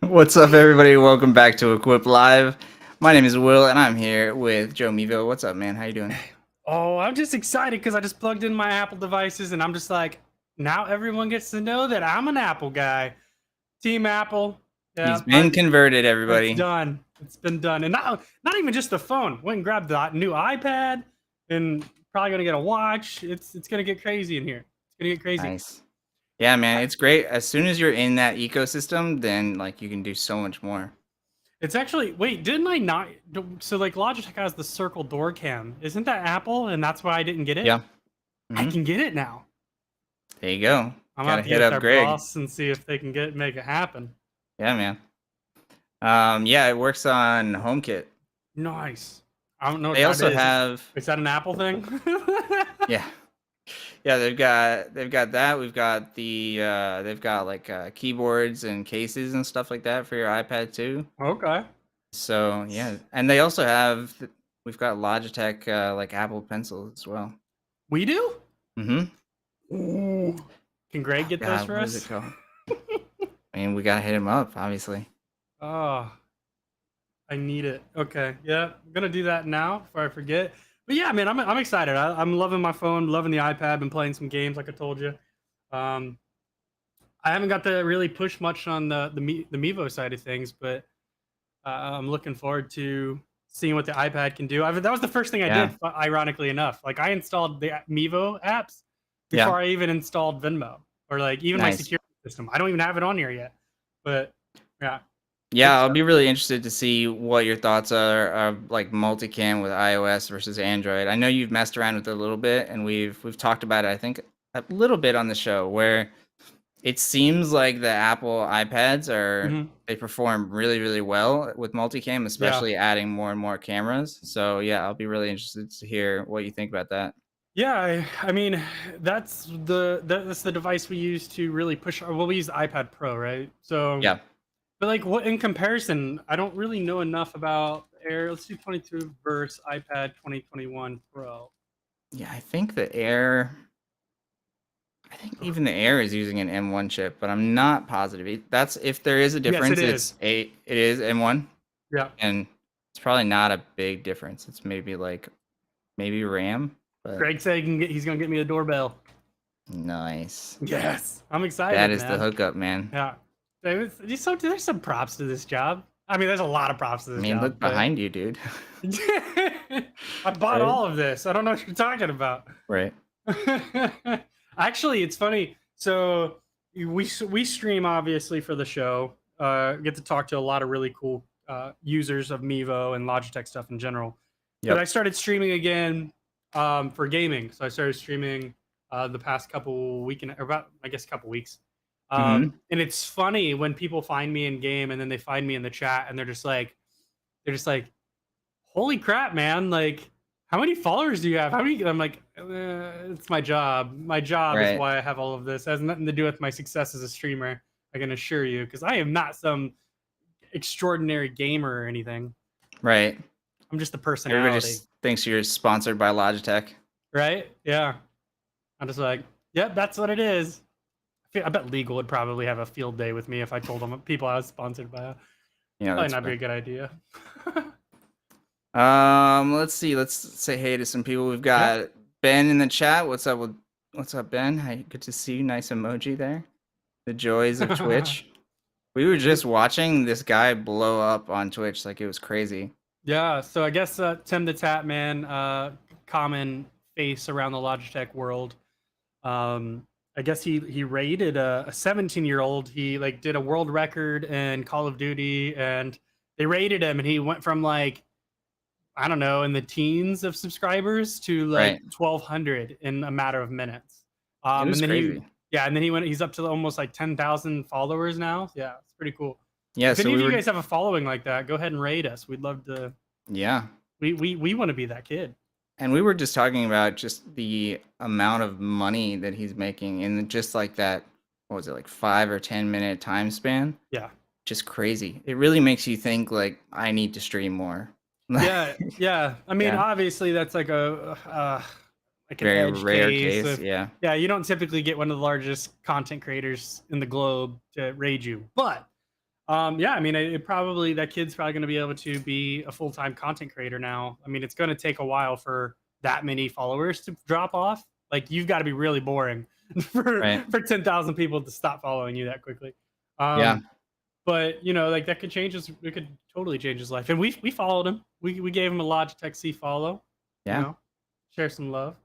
What's up, everybody? Welcome back to Equip Live. My name is Will, and I'm here with Joe Mevo. What's up, man? How you doing? Oh, I'm just excited because I just plugged in my Apple devices and I'm just like, now everyone gets to know that I'm an Apple guy. Team Apple. He's Yeah, been converted, it's everybody. done. It's been done. And not even just the phone. Went and grabbed the new iPad and probably gonna get a watch. It's gonna get crazy in here. It's gonna get crazy. Nice. Yeah, man, it's great. As soon as you're in that ecosystem, then like you can do so much more. It's actually wait, didn't I not so like Logitech has the circle door cam. Isn't that Apple? And that's why I didn't get it? Yeah. I hmm can get it now. There you go. I'm gonna Gotta have to get hit with up our Greg. boss and see if they can make it happen. Yeah, man. Yeah, it works on HomeKit. Nice. I don't know what They that also is. have, Is that an Apple thing? yeah, yeah. They've got that. We've got they've got like keyboards and cases and stuff like that for your iPad too. Okay. So yeah, and they also have we've got Logitech like Apple pencils as well. We do? Mm-hmm. Ooh. Can Greg get those God, for what is it us? called? I mean, we gotta hit him up, obviously. Oh, I need it. Okay. Yeah. I'm gonna do that now before I forget. But yeah, man, I'm excited. I'm loving my phone, loving the iPad, been playing some games like I told you. Um, I haven't got to really push much on the Mevo side of things, but I'm looking forward to seeing what the iPad can do. That was the first thing I Yeah, did, ironically enough. Like I installed the Mevo apps yeah, before I even installed Venmo or like even my nice. security system. I don't even have it on here yet. But yeah, good Yeah, I'll stuff. be really interested to see what your thoughts are of like multicam with iOS versus Android. I know you've messed around with it a little bit, and we've talked about it, I think, a little bit on the show where it seems like the Apple iPads Hmm. they perform really, really well with multicam, Yeah. especially adding more and more cameras. So yeah, I'll be really interested to hear what you think about that. Yeah, I mean that's the device we use to really push well, we use the iPad Pro, right? So Yeah. but like what in comparison, I don't really know enough about Air. Let's do 22 versus iPad 2021 Pro. Yeah, I think even the Air is using an M1 chip, but I'm not positive. That's if there is a Yes, it difference, is. it is M1, Yeah. and it's probably not a big difference. It's maybe like maybe RAM, but Greg said he's gonna get me a doorbell. nice. Yes, I'm That excited, is the man. hookup, man. Yeah, there's some props to this job. I mean, there's a lot of props to I this mean, job, look but behind you, dude. I bought Right? all of this. I don't know what you're talking about. Right. Actually, it's funny. So we stream obviously for the show. Get to talk to a lot of really cool users of Mevo and Logitech stuff in general. But I Yep. started streaming again for gaming. So I started streaming the past couple or about I guess a couple weeks. Mhm. And it's funny when people find me in game and then they find me in the chat and they're just like, holy crap, man! Like, how many followers do you have? How many? I'm like, it's my job. My job is Right. why I have all of this. It has nothing to do with my success as a streamer. I can assure you, because I am not some extraordinary gamer or anything. Right. I'm just a Everybody personality, just thinks you're sponsored by Logitech. right? Yeah. I'm just like, yep, that's what it is. I bet legal would probably have a field day with me if I told them people I was sponsored by. You know, Probably that's not be fair. a good idea. Let's see. Let's say hey to some people. We've Yeah. got Ben in the chat. What's up, Ben? Hi, good to see you. Nice emoji there. The joys of Twitch. We were just watching this guy blow up on Twitch like it was crazy. Yeah, so I guess Tim the Tap Man, common face around the Logitech world. I guess he raided a 17-year-old. He like did a world record in Call of Duty, and they raided him, and he went from like I don't know in the teens of subscribers to like Right. 1,200 in a matter of minutes. It And was then crazy. and then he's up to almost like 10,000 followers now. Yeah, it's pretty cool. Yeah, If so any of we you were guys have a following like that, go ahead and raid us. We'd love to. yeah. We want to be that kid. And we were just talking about just the amount of money that he's making in just like that, what was it, like 5 or 10 minute time span? Yeah. Just crazy. It really makes you think like I need to stream more. Yeah, yeah. I mean, Yeah. obviously that's like an Very edge rare case case. of Yeah. yeah, you don't typically get one of the largest content creators in the globe to raid you. But Yeah, I mean, it probably that kid's probably going to be able to be a full-time content creator now. I mean, it's going to take a while for that many followers to drop off. Like, you've got to be really boring for Right. 10,000 people to stop following you that quickly. Yeah. But you know, like that could change his. It could totally change his life. And we followed him. We gave him a Logitech C follow. You Yeah. know, share some love.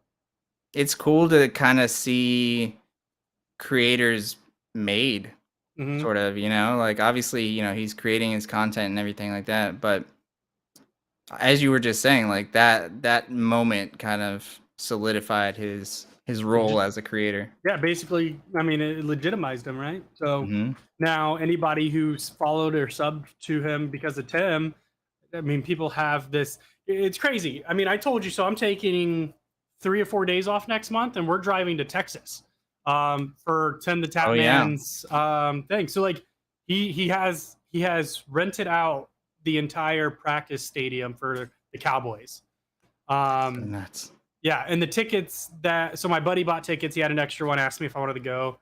It's cool to kind of see creators made, Hmm. sort of, you know, like obviously, you know, he's creating his content and everything like that. But as you were just saying, like that moment kind of solidified his role as a creator. Yeah, basically, I mean, it legitimized him, right? So Hmm. now anybody who's followed or subbed to him because of Tim, I mean, people have this. It's crazy. I mean, I told you so. I'm taking 3 or 4 days off next month, and we're driving to Texas for Tim the Oh yeah. Tatman's thing. So like, he has rented out the entire practice stadium for the Cowboys. So Um, nuts. yeah, and the tickets that so my buddy bought tickets. He had an extra one. Asked me if I wanted to go.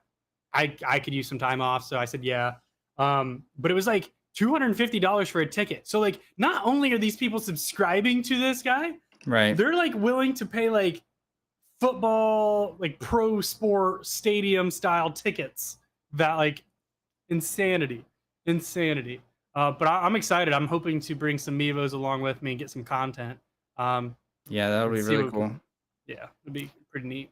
I could use some time off, so I said yeah. But it was like $250 for a ticket. So like, not only are these people subscribing to this guy, Right. they're like willing to pay like football, like pro sport stadium style tickets. That like insanity, insanity. But I'm excited. I'm hoping to bring some Mevos along with me and get some content. Um, Yeah, that would and be see really what, cool. yeah, it'd be pretty neat.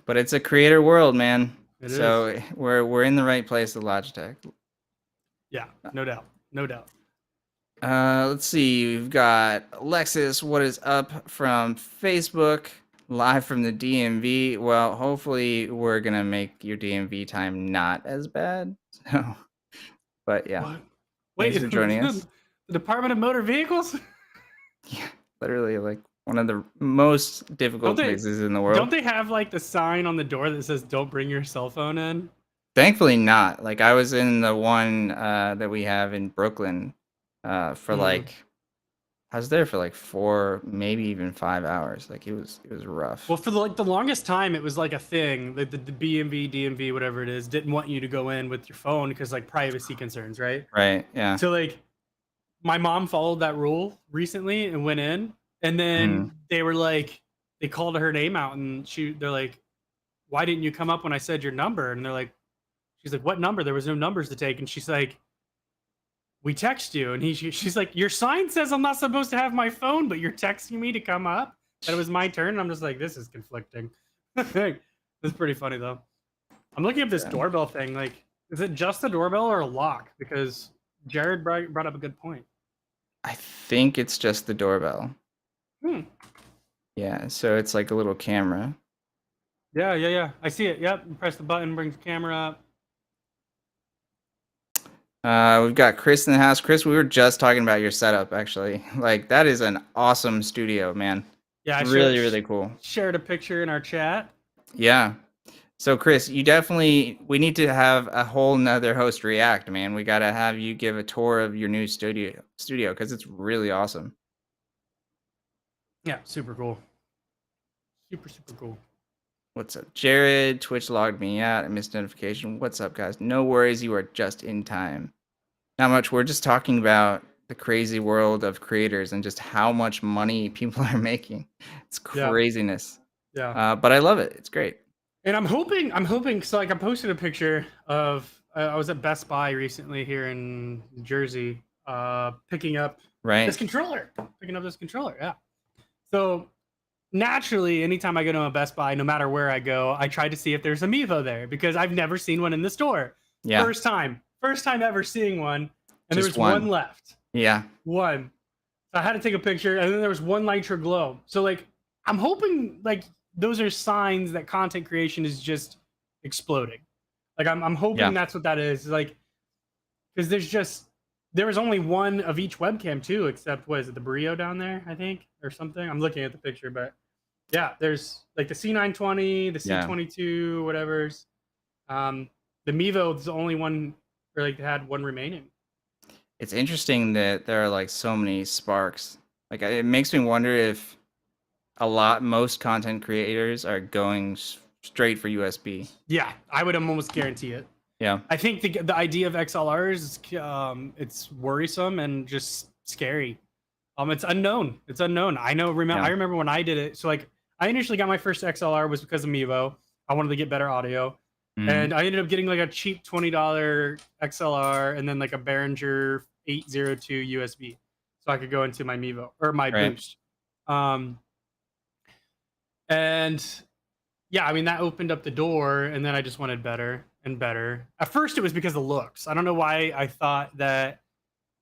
But it's a creator world, man. It is. So we're in the right place with Logitech. Yeah, no doubt. No doubt. Let's see. We've got Alexis. What is up from Facebook? Live from the DMV. Well, hopefully we're gonna make your DMV time not as bad. So, but yeah, What? Wait, thanks for joining us. the Department of Motor Vehicles? Yeah, literally like one of the most Don't difficult they places in the don't world. they have like the sign on the door that says "Don't bring your cell phone in"? Thankfully not. Like I was in the one that we have in Brooklyn for Mm. like I was there for like 4, maybe even 5 hours. Like it was rough. Well, for the longest time, it was like a thing. The BMV, DMV, whatever it is, didn't want you to go in with your phone because like privacy concerns, right? Right. Yeah. So like, my mom followed that rule recently and went in, and Mhm. then they were like, they called her name out, and they're like, "Why didn't you come up when I said your number?" And they're like, she's like, "What number?" There was no numbers to take, and she's like, "We text you," and she's like, "Your sign says I'm not supposed to have my phone, but you're texting me to come up." That it was my turn. And I'm just like, this is conflicting. It's pretty funny though. I'm looking at this Yeah. doorbell thing. Like, is it just a doorbell or a lock? Because Jared brought up a good point. I think it's just the doorbell. Hmm. Yeah, so it's like a little camera. Yeah, yeah, yeah. I see it. Yep. Press the button, brings the camera up. We've got Chris in the house. Chris, we were just talking about your setup actually. Like that is an awesome studio, man. Yeah, Really, really cool. shared a picture in our chat. Yeah. So Chris, we need to have a whole nother host react, man. We gotta have you give a tour of your new studio because it's really awesome. Yeah, super cool. Super, super cool. What's up, Jared? Twitch logged me out. I missed notification. What's up, guys? No worries, you are just in time. Not much. We're just talking about the crazy world of creators and just how much money people are making. It's Yeah, craziness. yeah. But I love it. It's great. And I'm hoping. So like, I posted a picture of I was at Best Buy recently here in Jersey, picking up Right? this controller. Yeah. So naturally, anytime I go to a Best Buy, no matter where I go, I try to see if there's a Mevo there because I've never seen one in the store. Yeah. First time ever seeing one, and there Just was one. one left. Yeah. One. So I had to take a picture, and then there was one Nitro Glow. So like, I'm hoping like those are signs that content creation is just exploding. Like I'm hoping Yeah. that's what that is. Like, because there was only one of each webcam too, except what is it, the Brio down there, I think, or something. I'm looking at the picture, but yeah, there's like the C920, the Yeah. C22, whatever's. The Mevo is the only one, or like had one remaining. It's interesting that there are like so many sparks. Like it makes me wonder if most content creators are going straight for USB. Yeah, I would almost guarantee it. Yeah. I think the idea of XLRs, it's worrisome and just scary. It's unknown. It's unknown. I know. I Yeah. remember when I did it. So like, I initially got my first XLR was because of Mevo. I wanted to get better audio, Mhm. and I ended up getting like a cheap $20 XLR and then like a Behringer 802 USB, so I could go into my Mevo or my Right. Boost. Um, and yeah, I mean that opened up the door, and then I just wanted better and better. At first, it was because of looks. I don't know why I thought that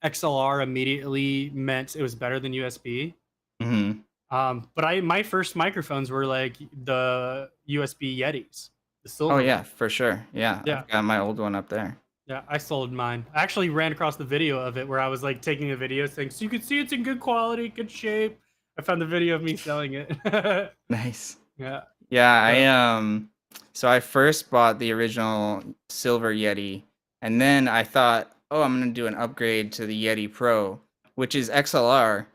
XLR immediately meant it was better than USB. Mhm. But my first microphones were like the USB Yetis, the Oh, silver yeah, one. for sure. Yeah, Yeah, I've got my old one up there. yeah, I sold mine. I actually ran across the video of it where I was like taking a video saying, so you can see it's in good quality, good shape. I found the video of me selling it. Nice. Yeah. Yeah, So so I first bought the original silver Yeti, and then I thought, "Oh, I'm gonna do an upgrade to the Yeti Pro," which is XLR.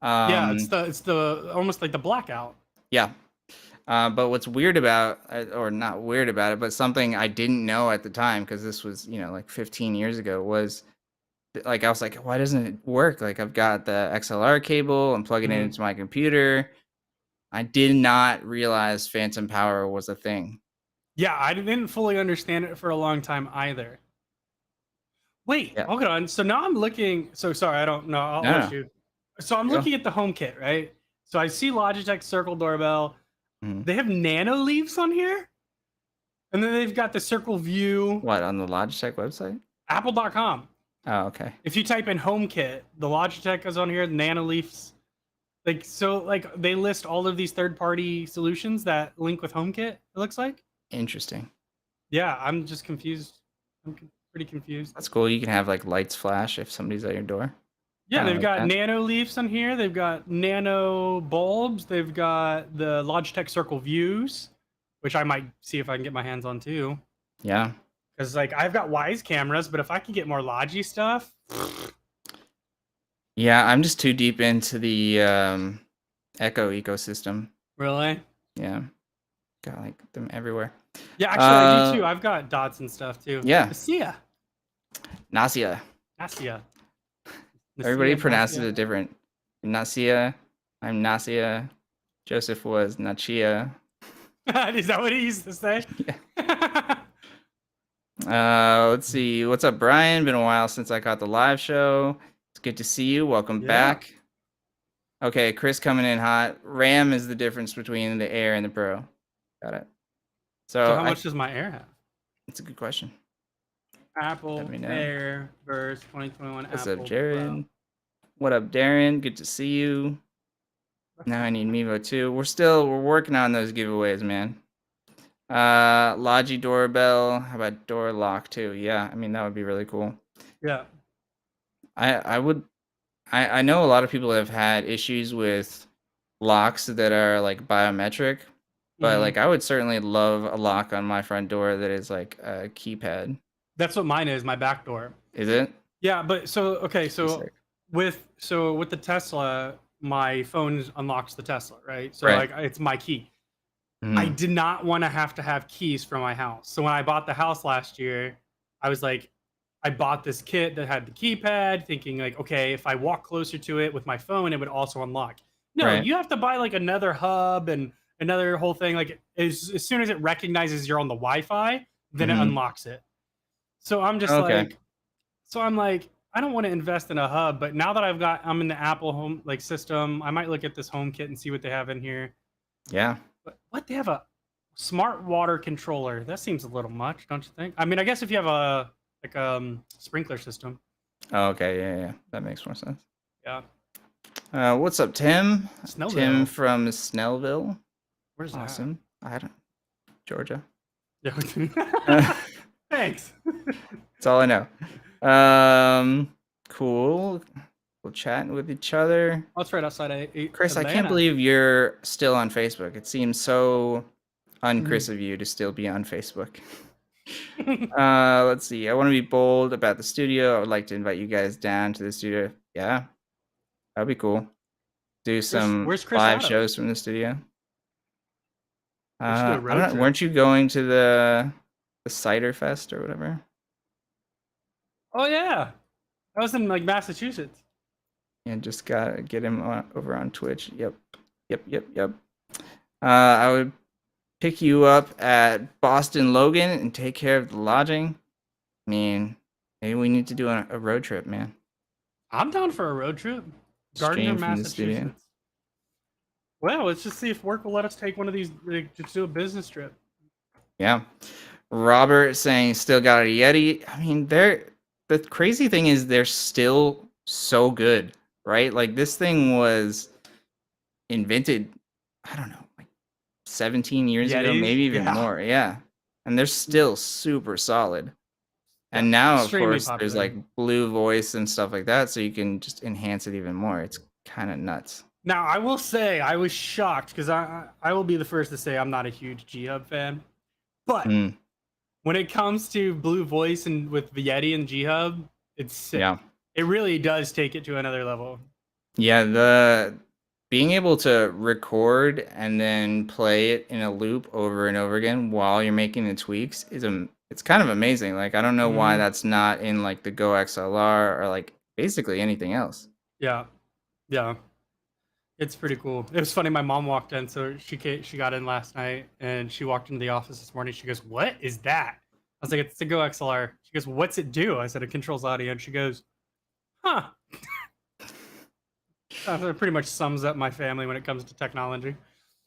yeah, it's Um, the almost like the blackout. yeah. But what's weird about or not weird about it, but something I didn't know at the time, because this was, like 15 years ago, was like I was like, "Why doesn't it work?" Like I've got the XLR cable, I'm plugging it Mhm. into my computer. I did not realize phantom power was a thing. Yeah, I didn't fully understand it for a long time either. Wait, Yeah. hold on. So now I'm looking. So sorry, I don't know. I'll No, let no. you. So I'm Go. looking at the home kit, right? So I see Logitech Circle doorbell. Mhm. They have nano leaves on here, and then they've got the Circle View, What, on the Logitech website? Apple.com. Oh, okay. If you type in home kit, the Logitech is on here, the nano leaves. Like so, like they list all of these third-party solutions that link with HomeKit. It looks like. Interesting. Yeah, I'm just confused. Pretty confused. That's cool. You can have like lights flash if somebody's at your door. Yeah, Kind of they've like got that. nano leaves on here. They've got nano bulbs. They've got the Logitech Circle Views, which I might see if I can get my hands on too. Yeah. Because like I've got Wise cameras, but if I can get more Logi stuff, Yeah, I'm just too deep into the Echo ecosystem. really? Yeah. Got like them everywhere. Yeah, actually I do Uh too. I've got dots and stuff too. yeah. Nasia, Nasia. Nasia, Everybody Nasia, pronounces Nasia. it different. Nasia. I'm Nasia. Joseph was Nachia. Is that what he used to say? Yeah. Let's see. What's up, Brian? Been a while since I caught the live show. It's good to see you. Welcome Yeah. back. Okay, Chris coming in hot. RAM is the difference between the Air and the Pro. Got it. So So how I much does my Air have? it's a good question. Let Apple me know. Air versus 2021 What's up, Apple Pro. Jared? What up, Darren? Good to see you. Now I need Mevo too. We're working on those giveaways, man. Logi doorbell. How about door lock too? Yeah, I mean that would be really cool. Yeah. I would I know a lot of people have had issues with locks that are like biometric, but Hmm. like I would certainly love a lock on my front door that is like a keypad. That's what mine is, my back door. Is it? Yeah, but so okay, That'd be sick. with the Tesla, my phone unlocks the Tesla, right? So Right. like it's my key. I Mhm. did not want to have keys for my house. So when I bought the house last year, I was like, I bought this kit that had the keypad, thinking like, okay, if I walk closer to it with my phone, it would also unlock. No, Right. you have to buy like another hub and another whole thing. Like as soon as it recognizes you're on the Wi-Fi, then it Mhm. unlocks it. So I'm just Okay. like, I'm like, I don't want to invest in a hub, but now that I'm in the Apple home like system, I might look at this home kit and see what they have in here. Yeah. But what they have a smart water controller? That seems a little much, don't you think? I mean, I guess if you have a like sprinkler system, Oh, okay. Yeah, yeah. That makes more sense. yeah. What's up, Tim? Tim Snellville, from Snellville. where's that? Awesome. I don't Georgia. Yeah. That's Thanks. all I know. Cool. We're chatting with each other. Oh, it's right outside Chris, I can't Atlanta. believe you're still on Facebook. It seems so un-Chris Mhm. of you to still be on Facebook. Let's see. I want to be bold about the studio. I would like to invite you guys down to the studio. Yeah, that'd be cool. Do some Where's Chris live out of? shows from the studio. We should do a I road don't know. trip. Weren't you going to the the Cider Fest or whatever. Oh yeah, that was in like Massachusetts. And just gotta get him over on Twitch. Yep. I would pick you up at Boston Logan and take care of the lodging. I mean, maybe we need to do a road trip, man. I'm down for a road trip. Gardner, Stream from the studio. Massachusetts. Well, let's just see if work will let us take one of these. Just do a business trip. Yeah. Robert saying still got a Yeti. I mean, the crazy thing is they're still so good, right? Like this thing was invented, I don't know, like 17 years ago, Yetis? maybe even Yeah. more. Yeah. And they're still super solid. And now, of extremely course, there's popular. like blue voice and stuff like that, so you can just enhance it even more. It's kind of nuts. Now, I will say I was shocked because I will be the first to say I'm not a huge G-Hub fan. But when it comes to blue voice and with the Yeti and G-Hub, it's sick. Yeah. It really does take it to another level. Yeah, the being able to record and then play it in a loop over and over again while you're making the tweaks is it's kind of amazing. Like I don't know why that's not in like the Go XLR or like basically anything else. Yeah. It's pretty cool. It was funny. My mom walked in, so she got in last night, and she walked into the office this morning. She goes, "What is that?" I was like, "It's the Go XLR." She goes, "What's it do?" I said, "It controls audio." And she goes, "Huh." That pretty much sums up my family when it comes to technology.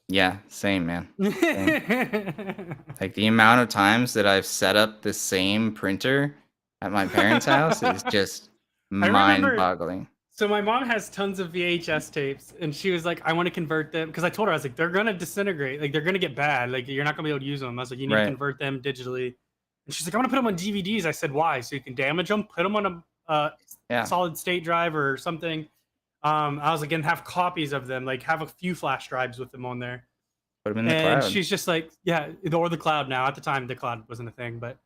Yeah, same, man. Same. Like the amount of times that I've set up the same printer at my parents' house is just mind-boggling. So my mom has tons of VHS tapes, and she was like, "I want to convert them," because I told her, I was like, "They're gonna disintegrate, like they're gonna get bad, like you're not gonna be able to use them." I was like, "You need to convert them digitally," and she's like, "I want to put them on DVDs." I said, "Why?" So you can damage them, put them on a solid state drive or something. I was like, and have copies of them, like have a few flash drives with them on there. Put them in the cloud. She's just like, yeah, or the cloud now. At the time, the cloud wasn't a thing, but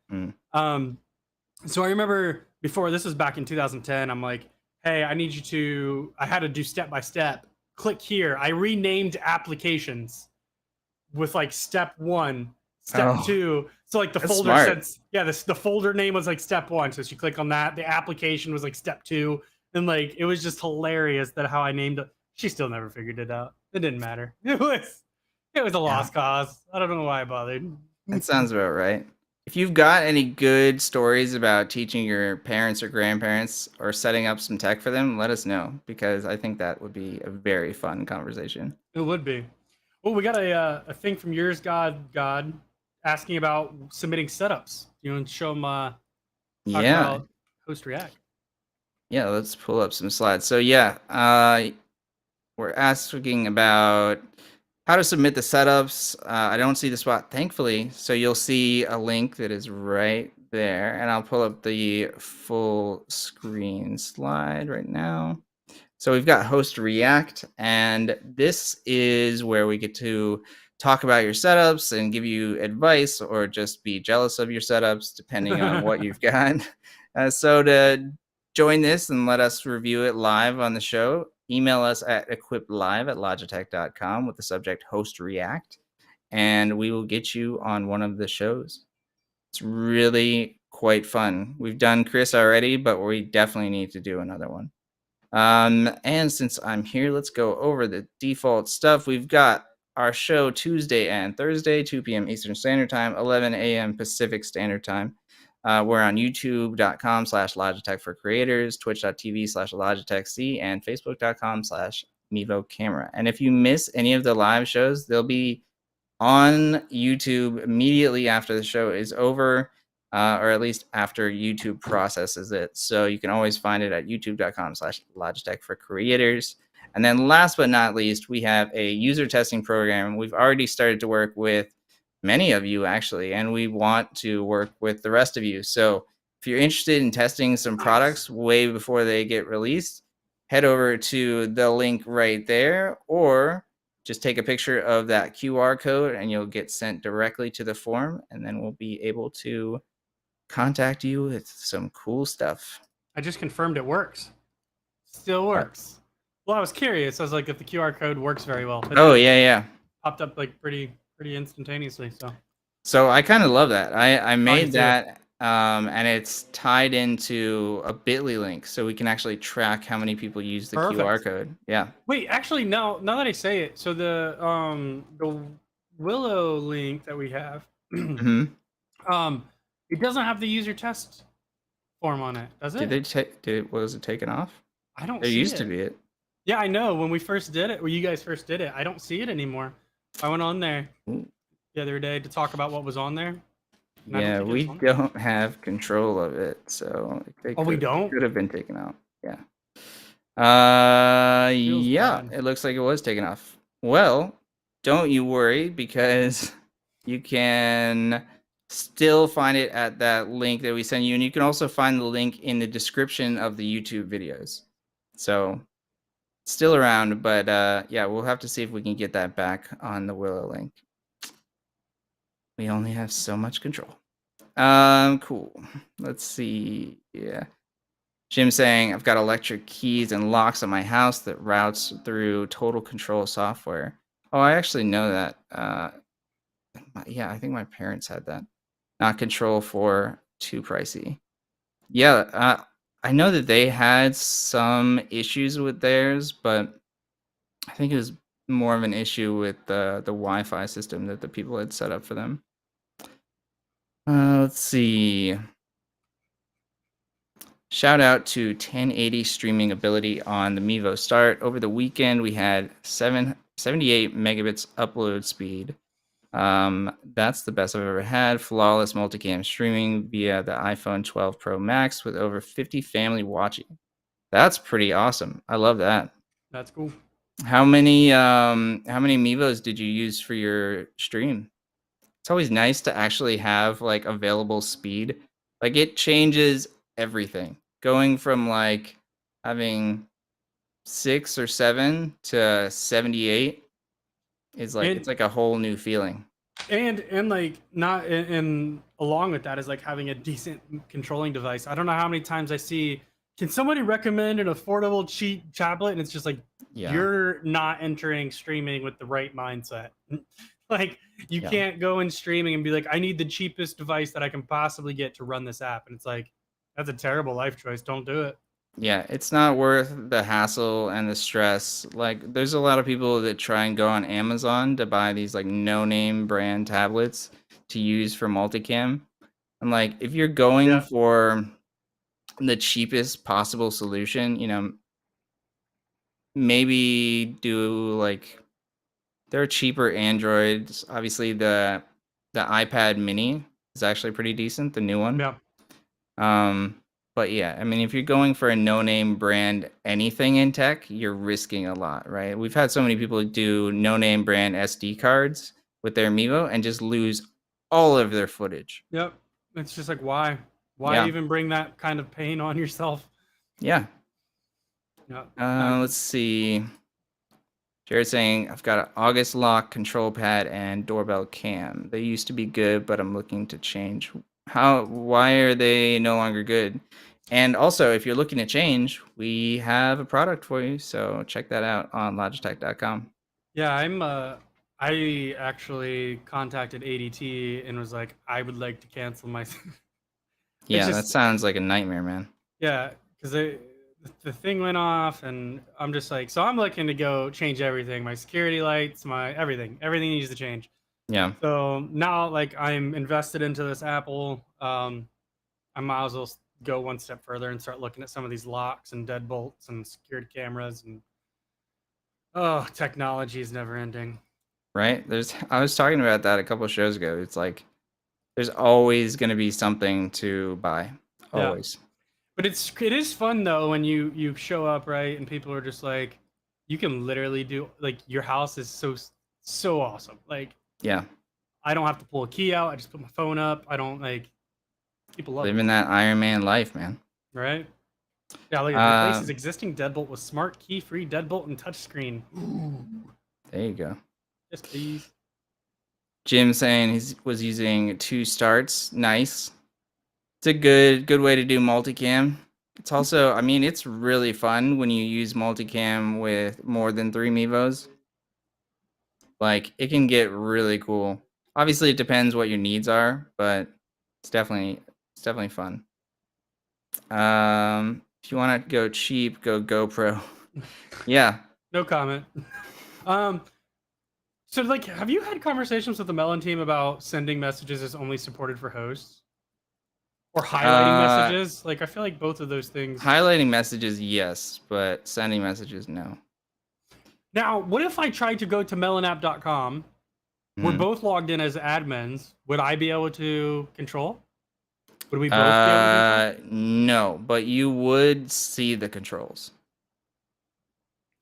so I remember before, this was back in 2010. I'm like, hey, I need you to, I had to do step by step. Click here. I renamed applications with like step 1, step 2. So like the folder said, yeah, the folder name was like step 1. So she clicked on that. The application was like step 2. And like, it was just hilarious that how I named it. She still never figured it out. It didn't matter. It was a lost cause. I don't know why I bothered. That sounds about right. If you've got any good stories about teaching your parents or grandparents or setting up some tech for them, let us know, because I think that would be a very fun conversation. It would be. Well, we got a thing from yours, God, asking about submitting setups. You want to show them talk about Host React? Yeah, let's pull up some slides. So yeah, we're asking about how to submit the setups. I don't see the spot, thankfully. So you'll see a link that is right there. And I'll pull up the full screen slide right now. So we've got Host React, and this is where we get to talk about your setups and give you advice or just be jealous of your setups, depending on what you've got. So to join this and let us review it live on the show, email us at equiplive@logitech.com with the subject Host React, and we will get you on one of the shows. It's really quite fun. We've done Chris already, but we definitely need to do another one. And since I'm here, let's go over the default stuff. We've got our show Tuesday and Thursday, 2 p.m. Eastern Standard Time, 11 a.m. Pacific Standard Time. We're on youtube.com/Logitech for creators, twitch.tv/Logitech C, and facebook.com/Mevo camera. And if you miss any of the live shows, they'll be on YouTube immediately after the show is over, or at least after YouTube processes it. So you can always find it at youtube.com/Logitech for creators. And then last but not least, we have a user testing program. We've already started to work with many of you, actually, and we want to work with the rest of you. So if you're interested in testing some products way before they get released, head over to the link right there, or just take a picture of that QR code and you'll get sent directly to the form, and then we'll be able to contact you with some cool stuff. I just confirmed it works. Still works. Well, I was curious. I was like, if the QR code works very well. Oh, yeah. Popped up like pretty instantaneously. So So I kind of love that. I I do made too. that, and it's tied into a Bitly link, so we can actually track how many people use the QR Perfect. code. Yeah. Wait, actually, now that I say it, so the Willow link that we have, Hmm. um, it doesn't have the user test form on it, does Did it? they take? Was it taken off? I don't There see used to it. be it. Yeah, I know. When we first did it, when you guys first did it, I don't see it anymore. I went on there Ooh. the other day to talk about what was on there, and I don't Yeah, think it was we on there. don't have control of it, so they Oh, we could it don't? could have been taken out. Yeah. Feels Yeah, bad. it looks like it was taken off. Well, don't you worry because you can still find it at that link that we send you, and you can also find the link in the description of the YouTube videos. So, still around, but yeah, we'll have to see if we can get that back on the Willow link. We only have so much control. Cool. Let's see. Yeah. Jim saying, I've got electric keys and locks at my house that routes through total control software. Oh, I actually know that. Yeah, I think my parents had that. Not control for too pricey. Yeah, I know that they had some issues with theirs, but I think it was more of an issue with the Wi-Fi system that the people had set up for them. Let's see. Shout out to 1080 streaming ability on the Mevo Start. Over the weekend, we had 78 megabits upload speed. That's the best I've ever had. Flawless multicam streaming via the iPhone 12 Pro Max with over 50 family watching. That's pretty awesome. I love that. That's cool. How many Mevos did you use for your stream? It's always nice to actually have, like, available speed. Like, it changes everything. Going from, like, having 6 or 7 to 78 is like And it's like a whole new feeling. and like not and along with that is like having a decent controlling device. I don't know how many times I see, can somebody recommend an affordable cheap tablet, and it's just like Yeah, you're not entering streaming with the right mindset. Like you yeah. can't go in streaming and be like, I need the cheapest device that I can possibly get to run this app, and it's like that's a terrible life choice. Don't do it. Yeah, it's not worth the hassle and the stress. Like, there's a lot of people that try and go on Amazon to buy these, like, no-name brand tablets to use for multicam. I'm like, if you're going Yeah. for the cheapest possible solution, maybe do like there are cheaper Androids. Obviously, the iPad Mini is actually pretty decent, the new one. Yeah. Um, but yeah, I mean, if you're going for a no-name brand anything in tech, you're risking a lot, right? We've had so many people do no-name brand SD cards with their Mevo and just lose all of their footage. Yep. It's just like why Yeah, even bring that kind of pain on yourself? yeah. Yeah. Not Let's good. see. Jared saying, I've got an August lock, control pad, and doorbell cam. They used to be good, but I'm looking to change. Why are they no longer good? And also, if you're looking to change, we have a product for you. So check that out on logitech.com. Yeah, I actually contacted ADT and was like, I would like to cancel my. It's Yeah, that just sounds like a nightmare, man. yeah, because the thing went off, and I'm just like, so I'm looking to go change everything, my security lights, my everything needs to change. Yeah, So now, like, I'm invested into this Apple. I might as well go one step further and start looking at some of these locks and deadbolts and security cameras and oh, technology is never ending. right? I was talking about that a couple of shows ago. It's like there's always going to be something to buy. Yeah. Always. But it is fun though when you show up, right, and people are just like, you can literally do, like, your house is so awesome. Like Yeah. I don't have to pull a key out. I just put my phone up. I don't like, people love it, Living that Iron Man life, man. right? Yeah, like it replaces Um, existing deadbolt with smart key free deadbolt and touchscreen. Ooh, there you go. yes, please. Jim saying he was using 2 starts. Nice. It's a good way to do multicam. It's also, I mean, it's really fun when you use multicam with more than 3 Mevos. Like, it can get really cool. Obviously, it depends what your needs are, but it's definitely fun. If you want to go cheap, go GoPro. Yeah. No comment. So like, have you had conversations with the Melon team about sending messages as only supported for hosts or highlighting Uh, messages? Like, I feel like both of those things. highlighting messages, yes, but sending messages, no. Now, what if I tried to go to melonapp.com? We're Mhm. both logged in as admins. Would I be able to control? Would we both be able to control? No, but you would see the controls.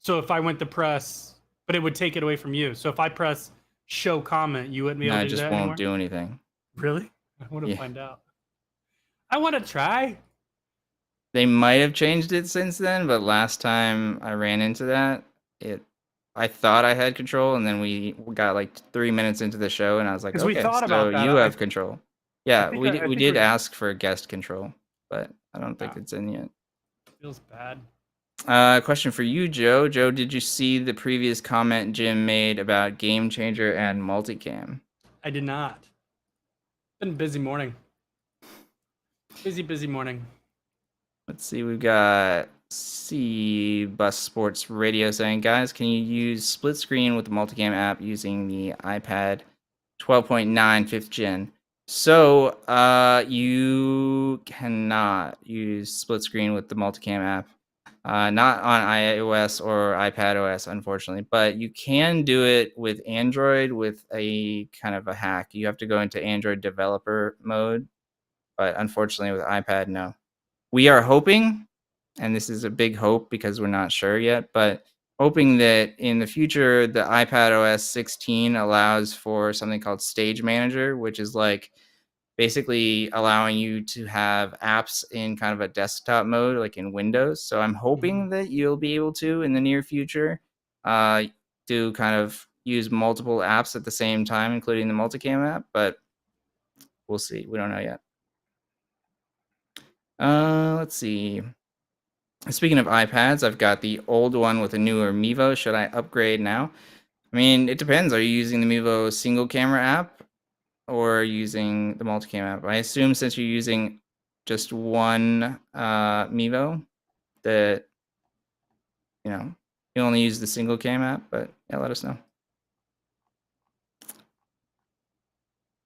So if I went to press, but it would take it away from you. So if I press show comment, you wouldn't be able No, to it do just that won't anymore? do anything. Really? I want to Yeah. find out. I want to try. They might have changed it since then, but last time I ran into that, I thought I had control, and then we got like 3 minutes into the show, and I was like, Because we okay, thought so about that. you have control. I Yeah, think I we think did we're ask for guest control, but I don't think yeah, it's in yet. feels bad. Question for you, Joe. Joe, did you see the previous comment Jim made about Game Changer and multicam? I did not. Been a busy morning. Busy morning. Let's see, we've got C Bus Sports Radio saying, guys, can you use split screen with the multicam app using the iPad 12.9 5th gen? So you cannot use split screen with the multicam app. Not on iOS or iPad OS, unfortunately, but you can do it with Android with a kind of a hack. You have to go into Android developer mode, but unfortunately with iPad, no. We are hoping, and this is a big hope because we're not sure yet, but hoping that in the future, the iPad OS 16 allows for something called Stage Manager, which is like basically allowing you to have apps in kind of a desktop mode, like in Windows. So I'm hoping that you'll be able to, in the near future, uh, do kind of use multiple apps at the same time, including the multicam app, but we'll see. We don't know yet. Let's see. Speaking of iPads, I've got the old one with a newer Mevo. Should I upgrade now? I mean, it depends. Are you using the Mevo single camera app or using the multicam app? I assume since you're using just one Mevo that, you only use the single cam app, but yeah, let us know.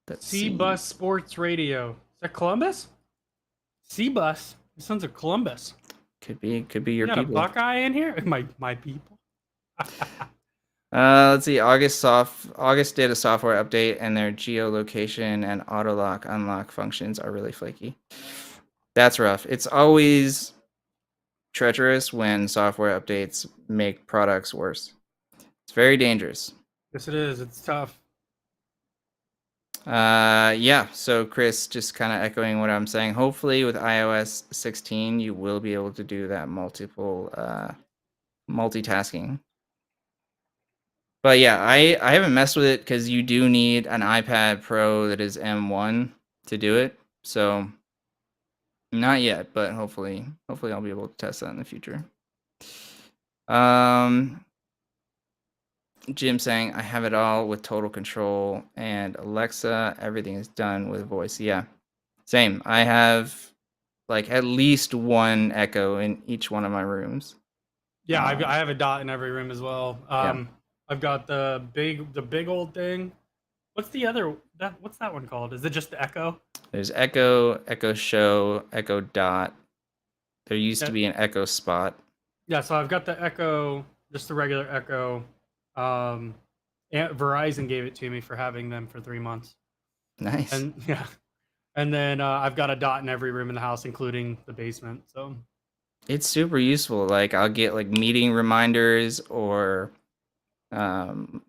Let's C see. Bus Sports Radio. Is that Columbus? C Bus. The sons of Columbus. Could be your You got a people. Buckeye in here? My people. Let's see. August did a software update, and their geolocation and auto lock unlock functions are really flaky. That's rough. It's always treacherous when software updates make products worse. It's very dangerous. Yes, it is. It's tough. Yeah. So Chris, just kind of echoing what I'm saying. Hopefully, with iOS 16, you will be able to do that multitasking. But yeah, I haven't messed with it because you do need an iPad Pro that is M1 to do it. So not yet, but hopefully I'll be able to test that in the future. Jim saying I have it all with total control and Alexa, everything is done with voice. Yeah. Same. I have like at least one Echo in each one of my rooms. Yeah, I have a dot in every room as well. Yeah. I've got the big old thing. What's that one called? Is it just the Echo? There's Echo, Echo Show, Echo Dot. There used to be an Echo Spot. Yeah, so I've got the Echo, just the regular Echo. And Verizon gave it to me for having them for 3 months. Nice. And yeah, and then I've got a dot in every room in the house, including the basement. So it's super useful. Like I'll get like meeting reminders or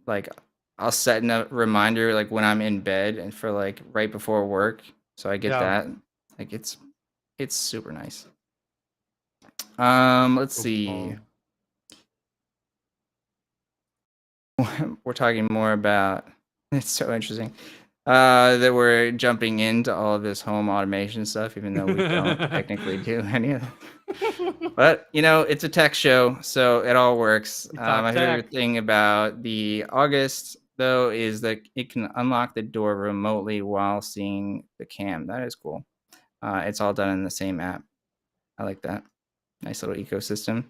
like I'll set a reminder like when I'm in bed and for like right before work. So I get that. Like it's super nice. Let's see. We're talking more about it's so interesting. That we're jumping into all of this home automation stuff, even though we don't technically do any of it. But it's a tech show, so it all works. My favorite thing about the August though, is that it can unlock the door remotely while seeing the cam. That is cool. It's all done in the same app. I like that. Nice little ecosystem.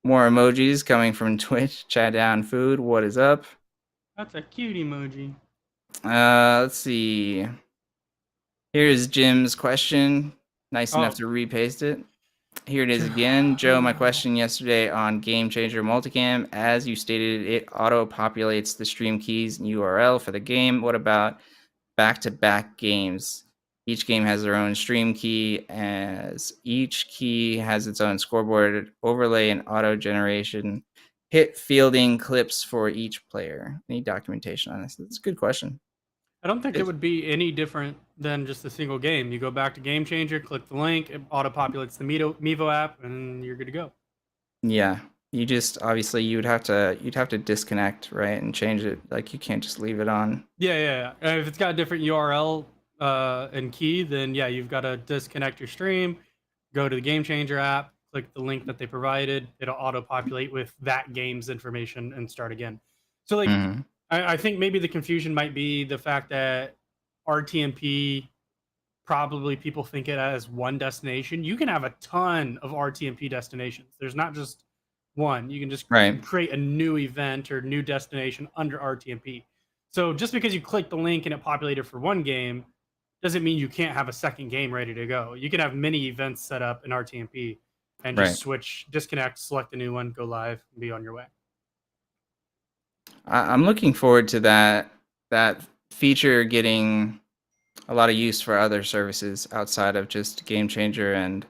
More emojis coming from Twitch. Chat down food. What is up? That's a cute emoji. Let's see. Here's Jim's question. Nice enough Oh, to repaste it. Here it is again. Joe, my question yesterday on Game Changer Multicam. As you stated, it auto-populates the stream keys and URL for the game. What about back-to-back games? Each game has their own stream key, as each key has its own scoreboard overlay and auto-generation. Hit fielding clips for each player. Any documentation on this? That's a good question. I don't think it would be any different than just a single game. You go back to Game Changer, click the link, it auto-populates the Mevo app, and you're good to go. Yeah, you just obviously you'd have to disconnect, right, and change it. Like you can't just leave it on. Yeah. If it's got a different URL and key, then yeah, you've got to disconnect your stream, go to the Game Changer app, click the link that they provided. It'll auto-populate with that game's information and start again. So like, Mhm. I think maybe the confusion might be the fact that RTMP, probably people think it as one destination. You can have a ton of RTMP destinations. There's not just one. You can just Right. create a new event or new destination under RTMP. So just because you click the link and it populated for one game doesn't mean you can't have a second game ready to go. You can have many events set up in RTMP and Right. just switch, disconnect, select a new one, go live, and be on your way. I'm looking forward to that feature getting a lot of use for other services outside of just Game Changer and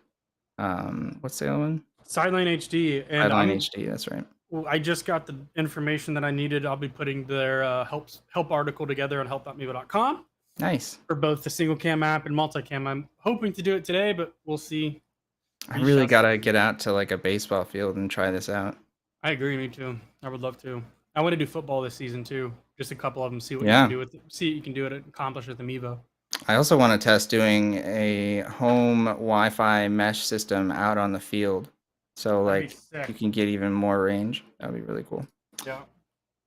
what's the other one? Sideline HD, and Sideline HD. That's right. I just got the information that I needed. I'll be putting their help article together on help.mevo.com Nice. for both the single cam app and multicam. I'm hoping to do it today, but we'll see. I We really shall gotta see. get out to like a baseball field and try this out. I agree, me too. I would love to. I want to do football this season too. Just a couple of them. See what you Yeah. can do with. See what you can do it. Accomplish with the Mevo. I also want to test doing a home Wi-Fi mesh system out on the field, so That'd be like sick. you can get even more range. That'd be really cool. Yeah.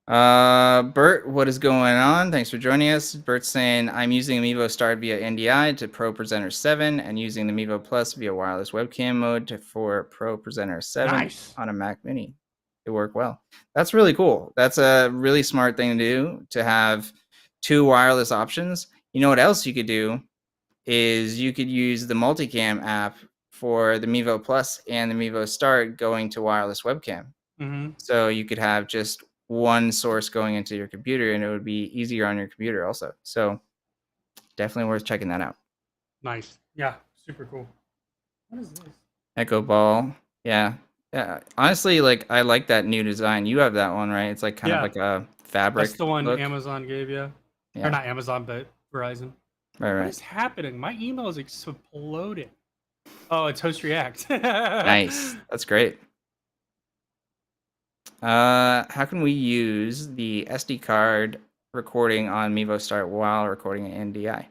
Bert, what is going on? Thanks for joining us. Bert's saying I'm using Mevo Start via NDI to Pro Presenter 7 and using the Mevo Plus via wireless webcam mode for Pro Presenter 7 Nice. on a Mac Mini. It worked well. That's really cool. That's a really smart thing to do, to have two wireless options. You know what else you could do is you could use the multicam app for the Mevo Plus and the Mevo Start going to wireless webcam. Mm-hmm. So you could have just one source going into your computer and it would be easier on your computer also. So definitely worth checking that out. Nice. Yeah. Super cool. What is this? Echo Ball. Yeah. Yeah. Honestly, like I like that new design. You have that one, right? It's like kind of like a fabric. That's the one look. Amazon gave you. Yeah. Or not Amazon, but Verizon. Right, What right. is happening? My email is exploding. Oh, it's Host React. Nice. That's great. How can we use the SD card recording on Mevo Start while recording an NDI?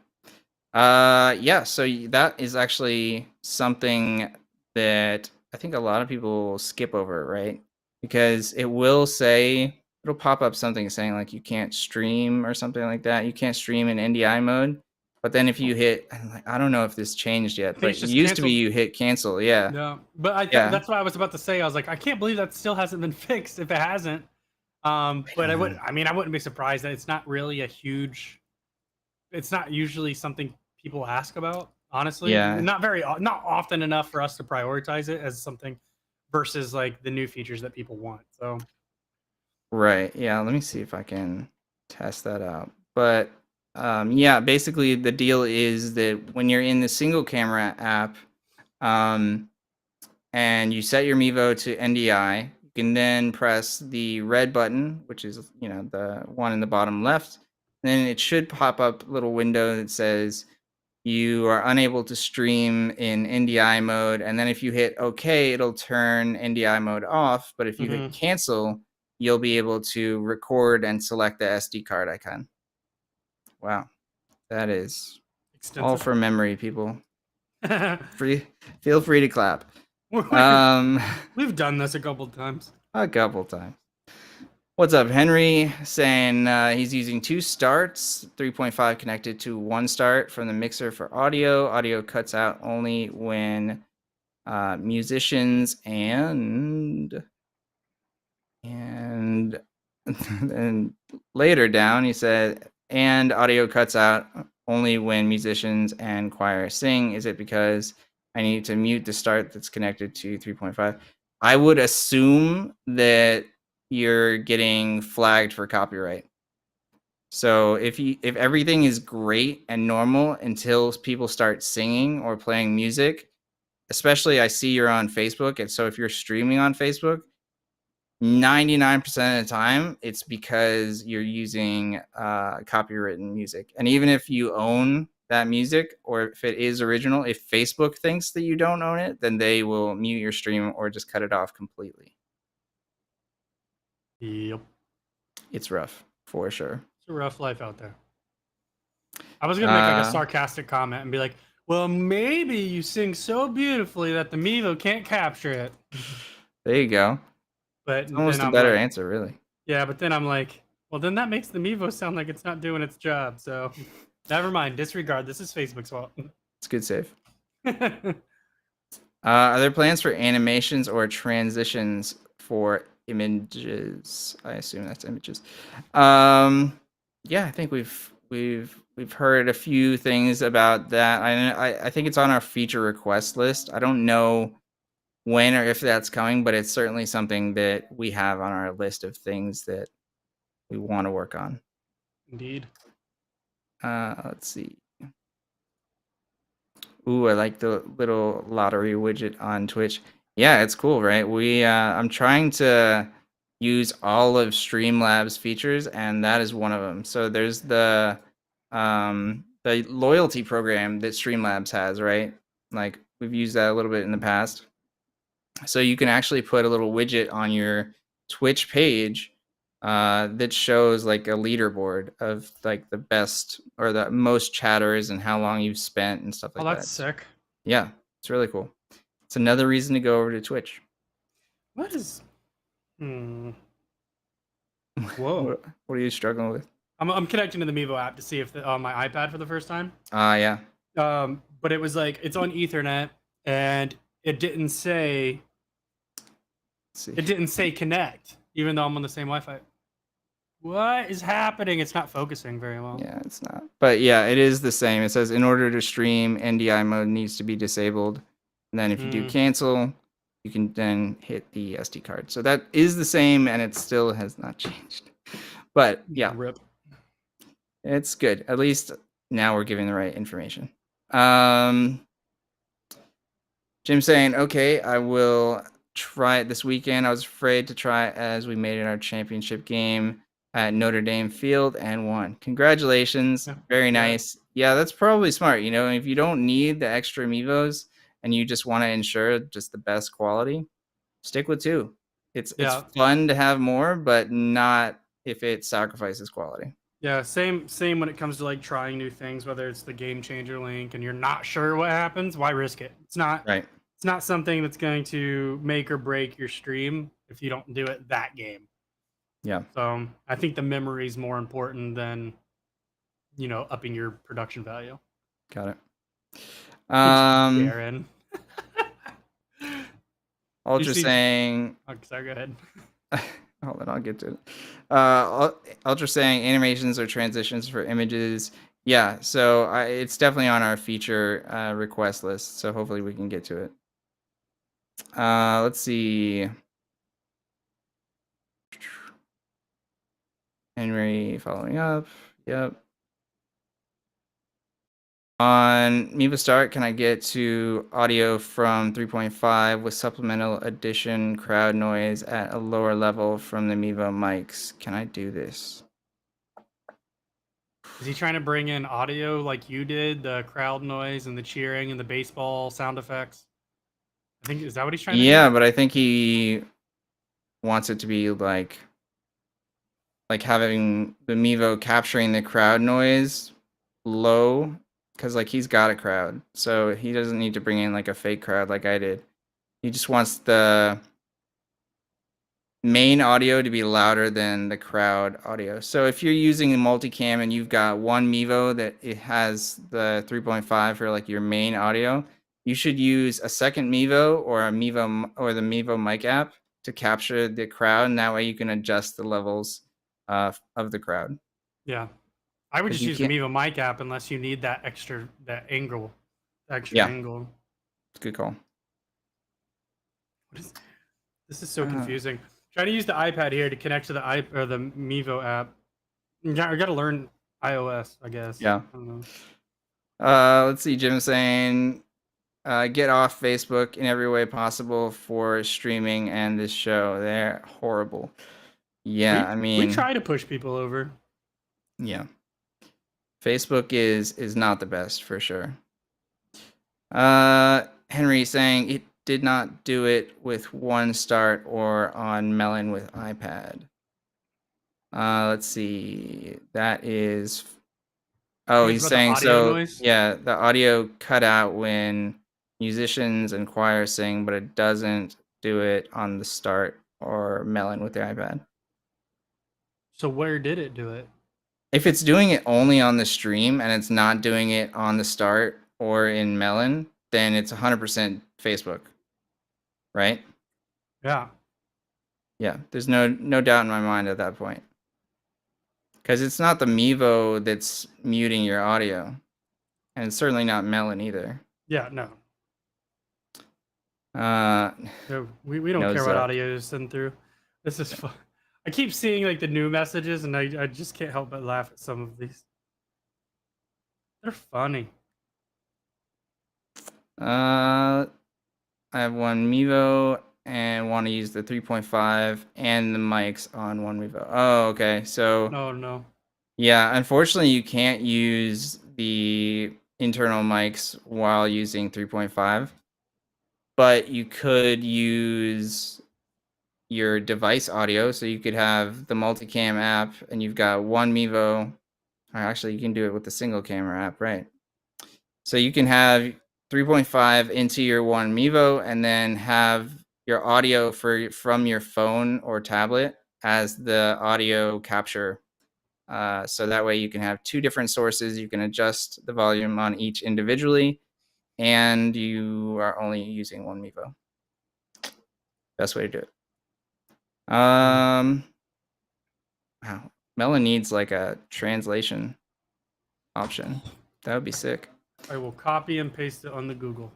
Yeah, so that is actually something that I think a lot of people skip over, right? Because it will say, it'll pop up something saying like you can't stream or something like that. You can't stream in NDI mode. But then if you hit, I don't know if this changed I yet, think but it's it just used to be canceled. you hit cancel. Yeah. No, but Yeah. that's what I was about to say. I was like, I can't believe that still hasn't been fixed if it hasn't. But I would. know. I mean, I wouldn't be surprised that it's not really a huge. It's not usually something people ask about. Honestly, Yeah. not often enough for us to prioritize it as something versus like the new features that people want. So Right. Yeah. Let me see if I can test that out. But yeah, basically the deal is that when you're in the single camera app, and you set your Mevo to NDI, you can then press the red button, which is the one in the bottom left. Then it should pop up a little window that says you are unable to stream in NDI mode. And then if you hit OK, it'll turn NDI mode off. But if you hit cancel, you'll be able to record and select the SD card icon. Wow. That is all extensive. for memory, people. Feel free to clap. We've done this a couple times. A couple times. What's up, Henry? Saying he's using 2 starts, 3.5 connected to 1 start from the mixer for audio. Audio cuts out only when musicians and and later down he said, and audio cuts out only when musicians and choir sing. Is it because I need to mute the start that's connected to 3.5? I would assume that you're getting flagged for copyright. So if everything is great and normal until people start singing or playing music, especially I see you're on Facebook, and so if you're streaming on Facebook, 99% of the time, it's because you're using copywritten music. And even if you own that music or if it is original, if Facebook thinks that you don't own it, then they will mute your stream or just cut it off completely. Yep. It's rough for sure. It's a rough life out there. I was gonna make like a sarcastic comment and be like, well, maybe you sing so beautifully that the Mevo can't capture it. There you go. But It's almost then a I'm better like, answer, really. yeah, but then I'm like, well, then that makes the Mevo sound like it's not doing its job. So never mind. Disregard. This is Facebook's fault. It's good save. Are there plans for animations or transitions for images? I assume that's images. Yeah, I think we've heard a few things about that. I think it's on our feature request list. I don't know when or if that's coming, but it's certainly something that we have on our list of things that we want to work on. Indeed. Let's see. Ooh, I like the little lottery widget on Twitch. Yeah, it's cool, right? I'm trying to use all of Streamlabs features, and that is one of them. So there's the loyalty program that Streamlabs has, right? Like we've used that a little bit in the past. So you can actually put a little widget on your Twitch page that shows like a leaderboard of like the best or the most chatters and how long you've spent and stuff like Oh, that's that. sick. Yeah, it's really cool. It's another reason to go over to Twitch. What is? Whoa. What are you struggling with? I'm connecting to the Mevo app to see if on my iPad for the first time. Yeah. But it was like it's on Ethernet, and it didn't say. It didn't say connect, even though I'm on the same Wi-Fi. What is happening? It's not focusing very well. Yeah, it's not. But yeah, it is the same. It says in order to stream, NDI mode needs to be disabled. And then if you do cancel, you can then hit the SD card. So that is the same, and it still has not changed. But yeah, Rip. It's good. At least now we're giving the right information. Jim saying, okay, I will try it this weekend. I was afraid to try it as we made it our championship game at Notre Dame Field and won. Congratulations. Yeah. Very nice. Yeah, that's probably smart. You know, if you don't need the extra Amiibos and you just want to ensure just the best quality, stick with 2. It's fun to have more, but not if it sacrifices quality. Yeah, same when it comes to like trying new things, whether it's the game changer link and you're not sure what happens, why risk it? It's not right. It's not something that's going to make or break your stream if you don't do it that game. Yeah. So I think the memory is more important than, upping your production value. Got it. Darren. Ultra saying. Oh, sorry, go ahead. Hold on, I'll get to it. Ultra saying animations or transitions for images. Yeah, so it's definitely on our feature request list. So hopefully we can get to it. Let's see. Henry following up. Yep. On Mevo Start, can I get to audio from 3.5 with supplemental addition crowd noise at a lower level from the Mevo mics? Can I do this? Is he trying to bring in audio like you did, the crowd noise and the cheering and the baseball sound effects? Is that what he's trying to do? Yeah, but I think he wants it to be like having the Mevo capturing the crowd noise low. Because like he's got a crowd, so he doesn't need to bring in like a fake crowd like I did. He just wants the main audio to be louder than the crowd audio. So if you're using a multicam and you've got one Mevo that it has the 3.5 for like your main audio, you should use a second Mevo or or the Mevo mic app to capture the crowd, and that way you can adjust the levels of the crowd. Yeah. I would Because just you use the can't. Mevo mic app unless you need that extra Yeah, angle. good call. What is this? Is so Uh, confusing. Trying to use the iPad here to connect to the the Mevo app. I got to learn iOS, I guess. yeah. I don't know. Let's see. Jim saying, get off Facebook in every way possible for streaming and this show. They're horrible. Yeah, I We mean, try to push people over. yeah. Facebook is not the best for sure. Henry saying it did not do it with one start or on Melon with iPad. Let's see. That is. I Oh, think it's he's about the saying audio so. noise. Yeah, the audio cut out when musicians and choir sing, but it doesn't do it on the start or Melon with the iPad. So where did it do it? If it's doing it only on the stream and it's not doing it on the start or in Melon, then it's 100% Facebook, right? Yeah. Yeah, there's no doubt in my mind at that point. Because it's not the Mevo that's muting your audio, and it's certainly not Melon either. Yeah. No. Uh, No, we don't no care what Zuck. audio is sent through. This is fun. I keep seeing like the new messages, and I just can't help but laugh at some of these. They're funny. I have one Mevo and want to use the 3.5 and the mics on one Mevo. Oh, okay. So No. yeah, unfortunately, you can't use the internal mics while using 3.5, but you could use your device audio. So you could have the multicam app and you've got one Mevo. Or actually, you can do it with the single camera app, right? So you can have 3.5 into your one Mevo and then have your audio from your phone or tablet as the audio capture. So that way you can have two different sources. You can adjust the volume on each individually, and you are only using one Mevo. Best way to do it. Wow. Melon needs like a translation option. That would be sick. I will copy and paste it on the Google.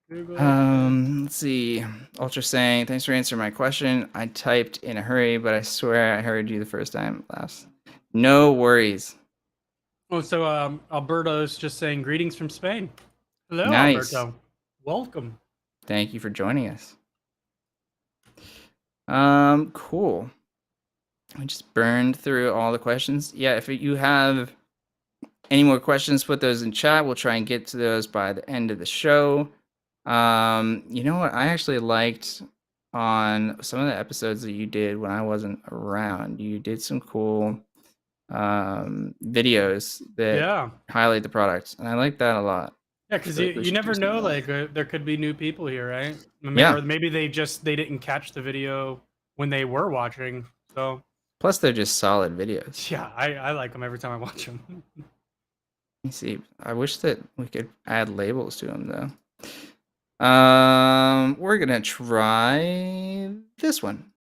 Let's see. Ultra saying, thanks for answering my question. I typed in a hurry, but I swear I heard you the first time last. No worries. Oh, so Alberto's just saying greetings from Spain. Hello, Nice. Alberto. Welcome. Thank you for joining us. Cool. I just burned through all the questions. Yeah, if you have any more questions, put those in chat. We'll try and get to those by the end of the show. You know what? I actually liked on some of the episodes that you did when I wasn't around. You did some cool videos that highlight the products, and I like that a lot. Yeah, because you never know, like there could be new people here, right? Yeah. Or maybe they didn't catch the video when they were watching. So plus, they're just solid videos. Yeah, I like them every time I watch them. Let me see. I wish that we could add labels to them though. We're gonna try this one.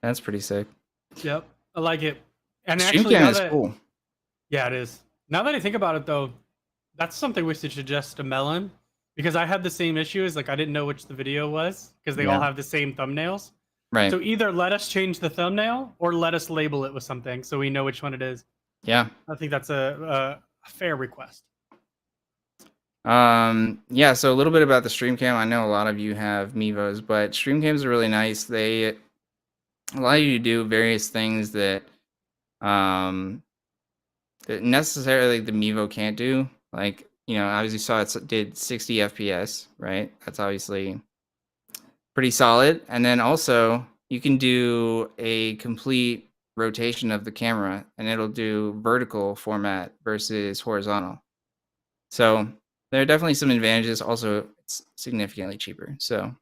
That's pretty sick. Yep, I like it. And Stream actually, cam is cool. Yeah, it is. Now that I think about it, though, that's something we should suggest to Melon, because I had the same issue. Is like I didn't know which the video was because they all have the same thumbnails. Right. So either let us change the thumbnail or let us label it with something so we know which one it is. Yeah. I think that's a fair request. Yeah, so a little bit about the stream cam. I know a lot of you have Mevos, but stream cams are really nice. They allow you to do various things um that necessarily the Mevo can't do. Like, obviously saw it did 60 FPS, right? That's obviously pretty solid. And then also you can do a complete rotation of the camera and it'll do vertical format versus horizontal. So there are definitely some advantages. Also, it's significantly cheaper. So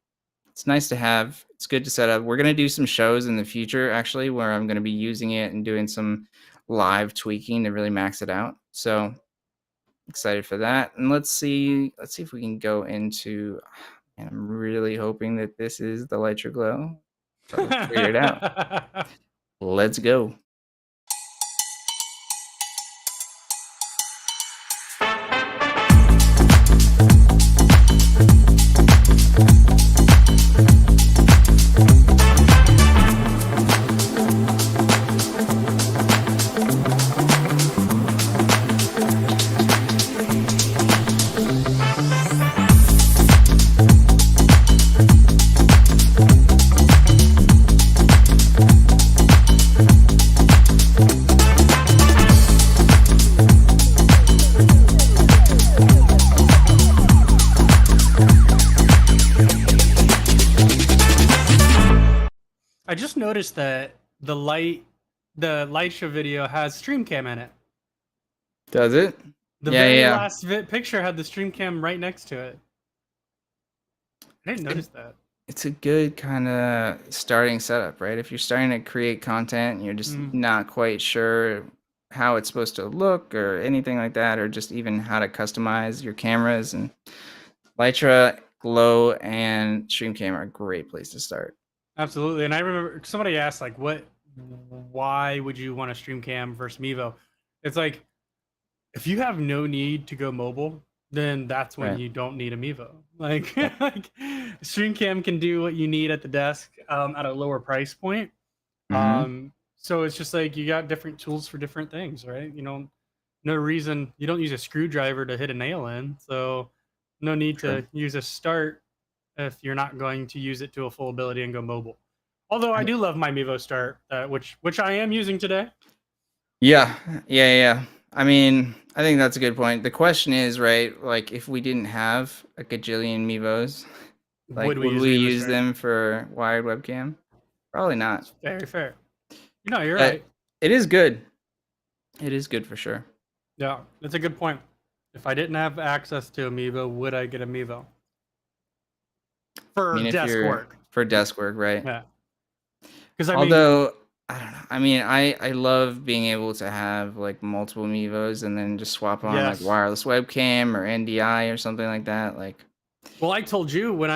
it's nice to have. It's good to set up. We're gonna do some shows in the future, actually, where I'm gonna be using it and doing some live tweaking to really max it out. So excited for that. And let's see if we can go into. And I'm really hoping that this is the Lytra Glow, but let's figure it out. Let's go. I just noticed that the light show video has stream cam in it. Does it? The Yeah, very yeah. last picture had the stream cam right next to it. I didn't notice that. It's a good kind of starting setup, right? If you're starting to create content and you're just not quite sure how it's supposed to look or anything like that, or just even how to customize your cameras, and Lytra, Glow, and Stream Cam are a great place to start. Absolutely. And I remember somebody asked, like, why would you want a stream cam versus Mevo? It's like, if you have no need to go mobile, then that's when Right. you don't need a Mevo. Like, like stream cam can do what you need at the desk at a lower price point. So it's just like you got different tools for different things, right? No reason you don't use a screwdriver to hit a nail in. So no need to use a start if you're not going to use it to a full ability and go mobile. Although I do love my Mevo Start, which I am using today. Yeah. I mean, I think that's a good point. The question is, right, like if we didn't have a gajillion Mevos, like would we use them for wired webcam? Probably not. Very fair. No, you're But right. it is good. It is good for sure. Yeah, that's a good point. If I didn't have access to Amiibo, would I get a Mevo? For desk work. For desk work, right? Yeah. Because Although I don't know. I mean, I love being able to have like multiple Mevos and then just swap on like wireless webcam or NDI or something like that. Like, well, I told you when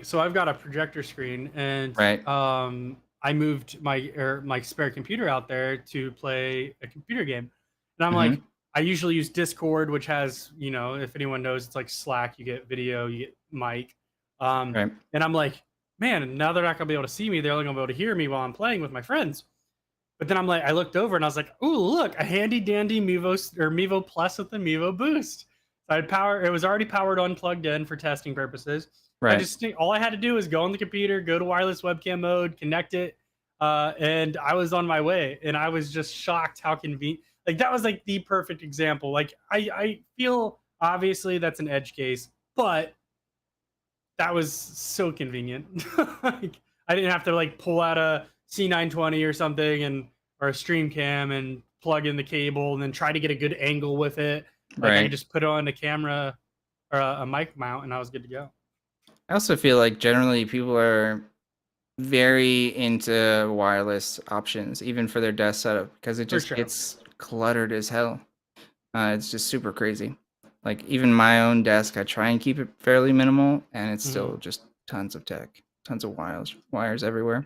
so I've got a projector screen and I moved my spare computer out there to play a computer game, and I'm like, I usually use Discord, which has, if anyone knows, it's like Slack. You get video, you get mic, and I'm like, man, now they're not gonna be able to see me. They're only gonna be able to hear me while I'm playing with my friends. But then I'm like, I looked over and I was like, oh, look, a handy dandy Mevo Plus with the Mevo Boost. So it was already powered on, plugged in for testing purposes. right. I just think all I had to do was go on the computer, go to wireless webcam mode, connect it, and I was on my way. And I was just shocked how convenient. Like, that was like the perfect example. Like, I feel obviously that's an edge case, but that was so convenient. Like, I didn't have to like pull out a C920 or something or a stream cam and plug in the cable and then try to get a good angle with it. Like, I could just put it on a camera or a mic mount and I was good to go. I also feel like generally people are very into wireless options, even for their desk setup, because it just gets cluttered as hell. It's just super crazy. Like even my own desk, I try and keep it fairly minimal, and it's still just tons of tech, tons of wires everywhere.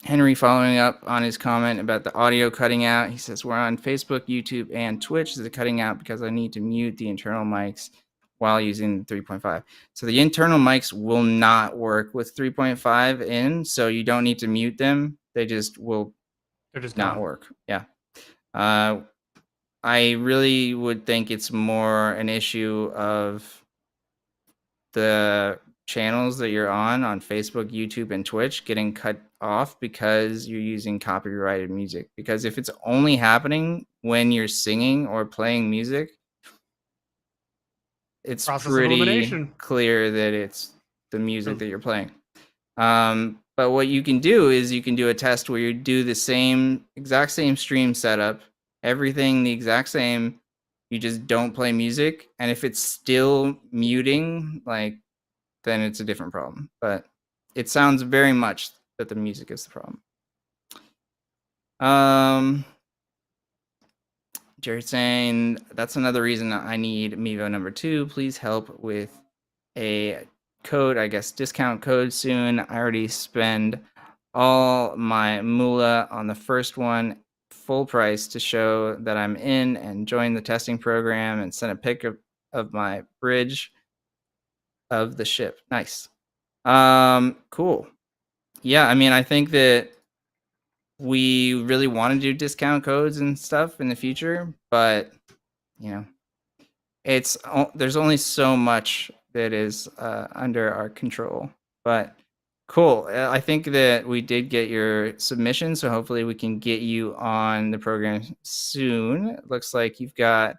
Henry following up on his comment about the audio cutting out. He says, we're on Facebook, YouTube, and Twitch. Is it cutting out because I need to mute the internal mics while using 3.5? So the internal mics will not work with 3.5 in, so you don't need to mute them. They just will They're just not gone. work. Yeah. Uh, I really would think it's more an issue of the channels that you're on Facebook, YouTube, and Twitch getting cut off because you're using copyrighted music. Because if it's only happening when you're singing or playing music, it's Process of pretty elimination. clear that it's the music True. that you're playing. But what you can do is you can do a test where you do the exact same stream setup, everything the exact same. You just don't play music, and if it's still muting, like, then it's a different problem. But it sounds very much that the music is the problem. Jared's saying that's another reason I need Mevo number 2. Please help with a code, I guess discount code soon. I already spend all my moolah on the first one, full price, to show that I'm in and join the testing program and send a pic of my bridge of the ship. Nice. Cool. Yeah, I mean, I think that we really want to do discount codes and stuff in the future, but you know, there's only so much that is under our control. But cool. I think that we did get your submission, so hopefully we can get you on the program soon. It looks like you've got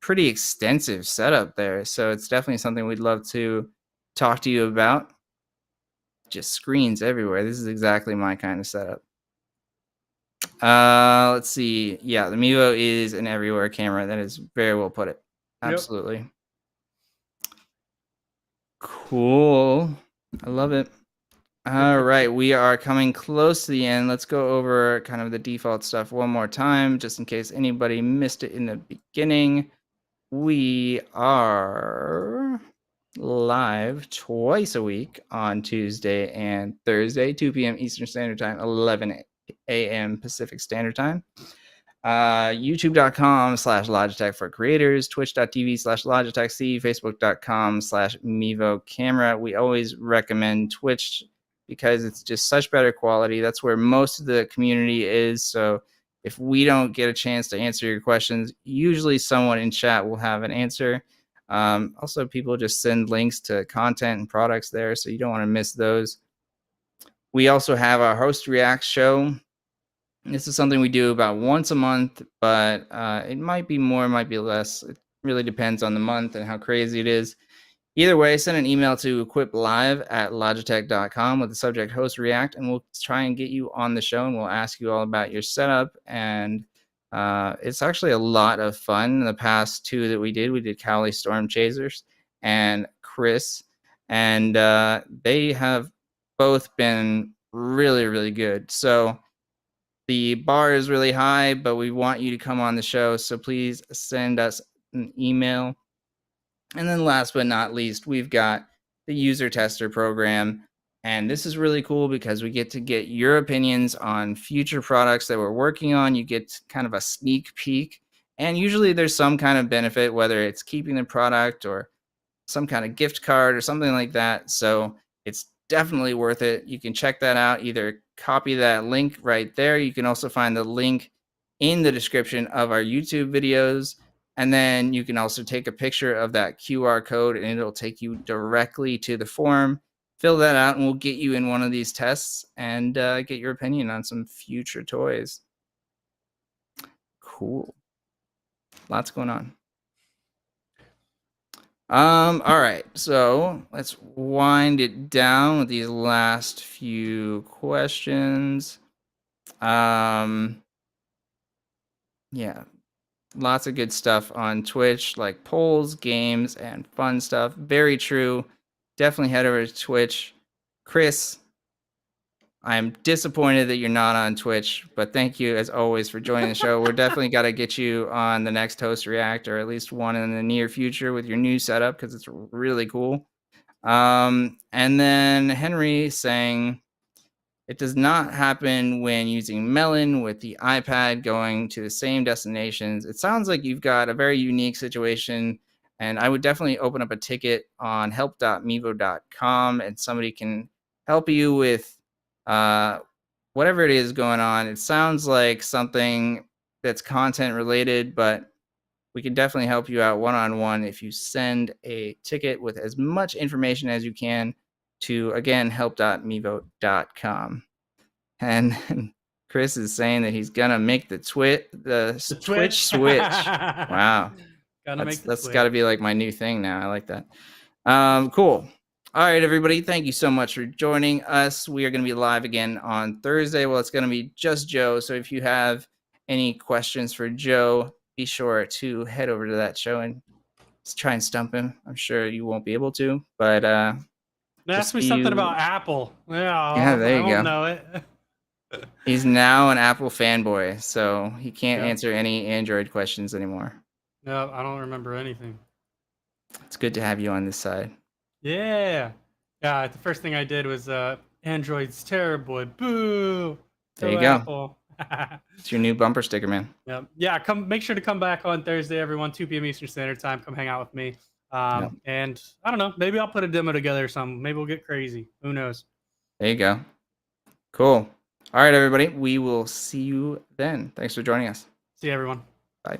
pretty extensive setup there, so it's definitely something we'd love to talk to you about. Just screens everywhere. This is exactly my kind of setup. Let's see. Yeah, the Mevo is an everywhere camera. That is very well put it. Yep. Absolutely. Cool. I love it. All right, we are coming close to the end. Let's go over kind of the default stuff one more time, just in case anybody missed it in the beginning. We are live twice a week on Tuesday and Thursday, 2 p.m. Eastern Standard Time, 11 a.m. Pacific Standard Time. YouTube.com/Logitech for creators, Twitch.tv/Logitech C, Facebook.com/Mevo Camera. We always recommend Twitch because it's just such better quality. That's where most of the community is. So if we don't get a chance to answer your questions, usually someone in chat will have an answer. Also, people just send links to content and products there, so you don't want to miss those. We also have our Host React show. This is something we do about once a month, but it might be more, it might be less. It really depends on the month and how crazy it is. Either way, send an email to equiplive@logitech.com with the subject Host React, and we'll try and get you on the show, and we'll ask you all about your setup. And it's actually a lot of fun. In the past two that we did Cowley Storm Chasers and Chris, and they have both been really, really good. So the bar is really high, but we want you to come on the show. So please send us an email. And then last but not least, we've got the user tester program. And this is really cool because we get to get your opinions on future products that we're working on. You get kind of a sneak peek. And usually there's some kind of benefit, whether it's keeping the product or some kind of gift card or something like that. So it's definitely worth it. You can check that out. Either copy that link right there. You can also find the link in the description of our YouTube videos. And then you can also take a picture of that QR code and it'll take you directly to the forum. Fill that out and we'll get you in one of these tests and get your opinion on some future toys. Cool. Lots going on. All right, so let's wind it down with these last few questions. Yeah, lots of good stuff on Twitch, like polls, games, and fun stuff. Very true. Definitely head over to Twitch. Chris, I'm disappointed that you're not on Twitch, but thank you as always for joining the show. We're definitely got to get you on the next Host React, or at least one in the near future with your new setup because it's really cool. And then Henry saying it does not happen when using Melon with the iPad going to the same destinations. It sounds like you've got a very unique situation, and I would definitely open up a ticket on help.mevo.com and somebody can help you with whatever it is going on, it sounds like something that's content related, but we can definitely help you out one-on-one if you send a ticket with as much information as you can to, again, help.mevo.com. And Chris is saying that he's gonna make the The Twitch Twitch. switch. Wow. Gotta make the That's got to Twitch. be like my new thing now. I like that. Cool. All right, everybody. Thank you so much for joining us. We are going to be live again on Thursday. Well, it's going to be just Joe. So if you have any questions for Joe, be sure to head over to that show and try and stump him. I'm sure you won't be able to, but we'll Ask me see something you. about Apple. Yeah, Yeah, there I you won't go. know it. He's now an Apple fanboy, so he can't Yep. answer any Android questions anymore. No, I don't remember anything. It's good to have you on this side. Yeah. Yeah, the first thing I did was Android's terrible. Boo. There Go you go. Apple. It's your new bumper sticker, man. Yep. Yeah, make sure to come back on Thursday, everyone, 2 p.m. Eastern Standard Time. Come hang out with me. Yep. And I don't know, maybe I'll put a demo together or something. Maybe we'll get crazy. Who knows? There you go. Cool. All right, everybody. We will see you then. Thanks for joining us. See you, everyone. Bye.